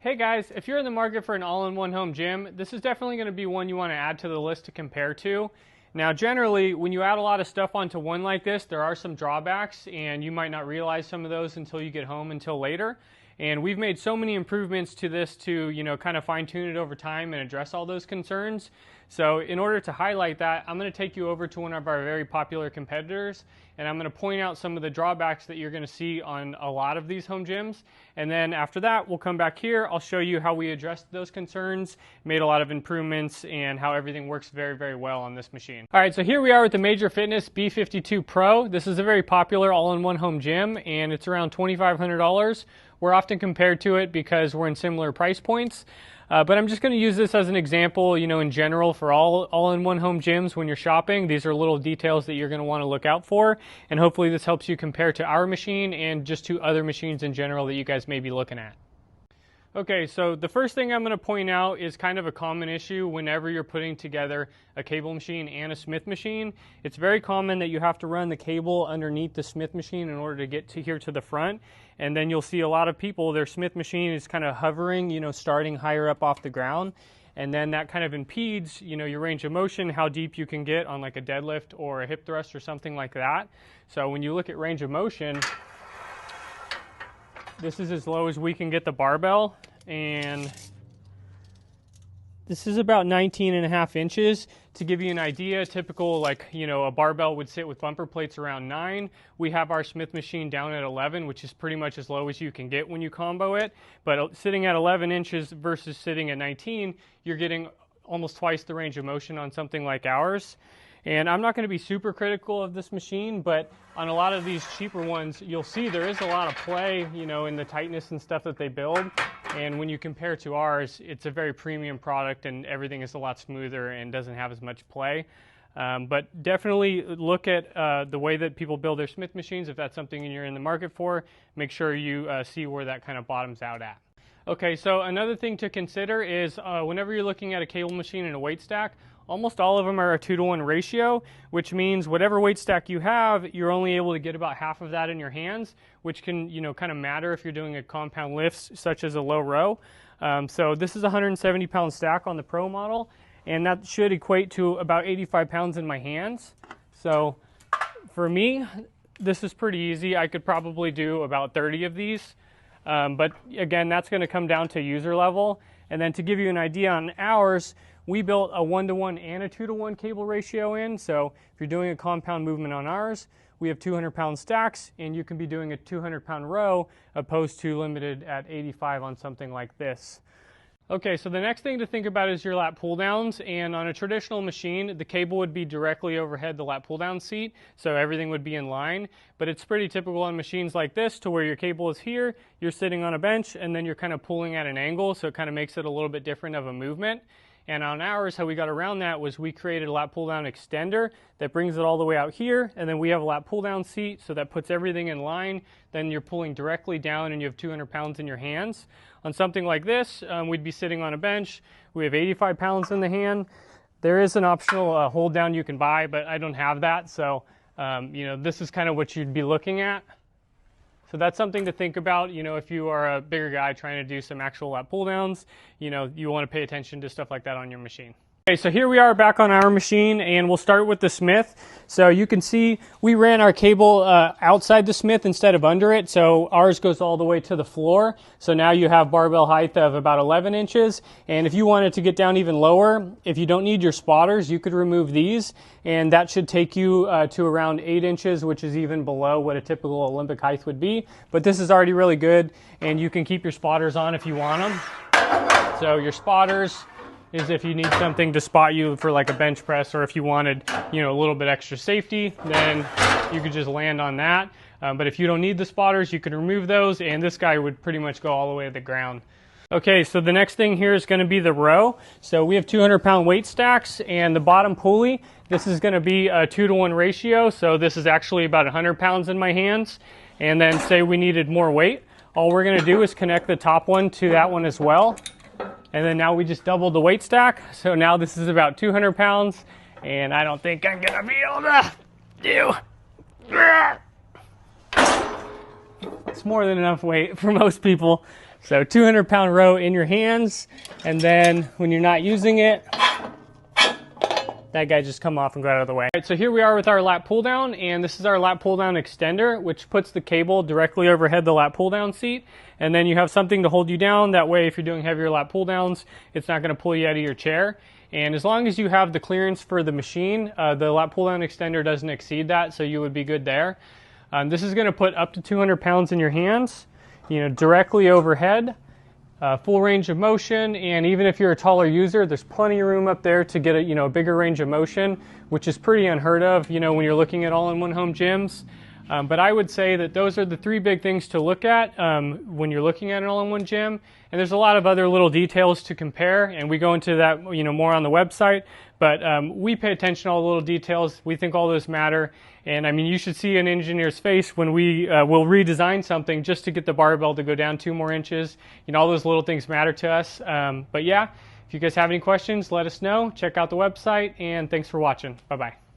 Hey guys, if you're in the market for an all-in-one home gym, this is definitely going to be one you want to add to the list to compare to. Now generally, when you add a lot of stuff onto one like this, there are some drawbacks and you might not realize some of those until you get home until later. And we've made so many improvements to this to, kind of fine-tune it over time and address all those concerns. So in order to highlight that, I'm going to take you over to one of our very popular competitors, and I'm going to point out some of the drawbacks that you're going to see on a lot of these home gyms. And then after that, we'll come back here. I'll show you how we addressed those concerns, made a lot of improvements, and how everything works very, very well on this machine. All right, so here we are with the Major Fitness B52 Pro. This is a very popular all-in-one home gym, and it's around $2,500. We're often compared to it because we're in similar price points. But I'm just going to use this as an example, in general for all-in-one home gyms when you're shopping. These are little details that you're going to want to look out for, and hopefully this helps you compare to our machine and just to other machines in general that you guys may be looking at. Okay, so the first thing I'm going to point out is kind of a common issue whenever you're putting together a cable machine and a Smith machine. It's very common that you have to run the cable underneath the Smith machine in order to get to here to the front. And then you'll see a lot of people, their Smith machine is kind of hovering, starting higher up off the ground. And then that kind of impedes, your range of motion, how deep you can get on like a deadlift or a hip thrust or something like that. So when you look at range of motion, this is as low as we can get the barbell, and this is about 19.5 inches. To give you an idea, typical a barbell would sit with bumper plates around 9. We have our Smith machine down at 11, which is pretty much as low as you can get when you combo it. But sitting at 11 inches versus sitting at 19, you're getting almost twice the range of motion on something like ours. And I'm not going to be super critical of this machine, but on a lot of these cheaper ones, you'll see there is a lot of play, in the tightness and stuff that they build. And when you compare to ours, it's a very premium product and everything is a lot smoother and doesn't have as much play. But definitely look at the way that people build their Smith machines. If that's something you're in the market for, make sure you see where that kind of bottoms out at. Okay, so another thing to consider is whenever you're looking at a cable machine and a weight stack, almost all of them are a 2-to-1 ratio, which means whatever weight stack you have, you're only able to get about half of that in your hands, which can, kind of matter if you're doing a compound lifts such as a low row. So this is a 170-pound stack on the Pro model, and that should equate to about 85 pounds in my hands. So for me, this is pretty easy. I could probably do about 30 of these. But again, that's going to come down to user level. And then to give you an idea on ours, we built a 1-to-1 and a 2-to-1 cable ratio in. So if you're doing a compound movement on ours, we have 200-pound stacks, and you can be doing a 200-pound row opposed to limited at 85 on something like this. Okay, so the next thing to think about is your lat pull-downs, and on a traditional machine, the cable would be directly overhead the lat pull-down seat, so everything would be in line, but it's pretty typical on machines like this to where your cable is here, you're sitting on a bench, and then you're kind of pulling at an angle, so it kind of makes it a little bit different of a movement. And on ours, how we got around that was we created a lat pull-down extender that brings it all the way out here, and then we have a lat pull-down seat, so that puts everything in line. Then you're pulling directly down and you have 200 pounds in your hands. On something like this, we'd be sitting on a bench. We have 85 pounds in the hand. There is an optional hold down you can buy, but I don't have that, so this is kind of what you'd be looking at. So that's something to think about, if you are a bigger guy trying to do some actual lat pull downs, you want to pay attention to stuff like that on your machine. Okay, so here we are back on our machine, and we'll start with the Smith. So you can see we ran our cable outside the Smith instead of under it, so ours goes all the way to the floor. So now you have barbell height of about 11 inches, and if you wanted to get down even lower, if you don't need your spotters, you could remove these, and that should take you to around 8 inches, which is even below what a typical Olympic height would be. But this is already really good, and you can keep your spotters on if you want them. So your spotters is if you need something to spot you for like a bench press, or if you wanted, a little bit extra safety, then you could just land on that. But if you don't need the spotters, you can remove those, and this guy would pretty much go all the way to the ground. Okay, so the next thing here is going to be the row. So we have 200-pound weight stacks, and the bottom pulley, this is going to be a 2-to-1 ratio. So this is actually about 100 pounds in my hands. And then say we needed more weight, all we're going to do is connect the top one to that one as well. And then now we just doubled the weight stack. So now this is about 200 pounds, and I don't think I'm gonna be able to do. It's more than enough weight for most people. So 200-pound row in your hands, and then when you're not using it, that guy just come off and go out of the way. All right, so here we are with our lat pull down, and this is our lat pull down extender, which puts the cable directly overhead the lat pull down seat, and then you have something to hold you down. That way, if you're doing heavier lat pull downs, it's not going to pull you out of your chair. And as long as you have the clearance for the machine, the lat pull down extender doesn't exceed that, so you would be good there. This is going to put up to 200 pounds in your hands, directly overhead. Full range of motion, and even if you're a taller user, there's plenty of room up there to get a bigger range of motion, which is pretty unheard of when you're looking at all-in-one home gyms. But I would say that those are the three big things to look at when you're looking at an all-in-one gym. And there's a lot of other little details to compare, and we go into that more on the website. But we pay attention to all the little details. We think all those matter. And I mean, you should see an engineer's face when we will redesign something just to get the barbell to go down 2 more inches. All those little things matter to us. But yeah, if you guys have any questions, let us know. Check out the website, and thanks for watching. Bye-bye.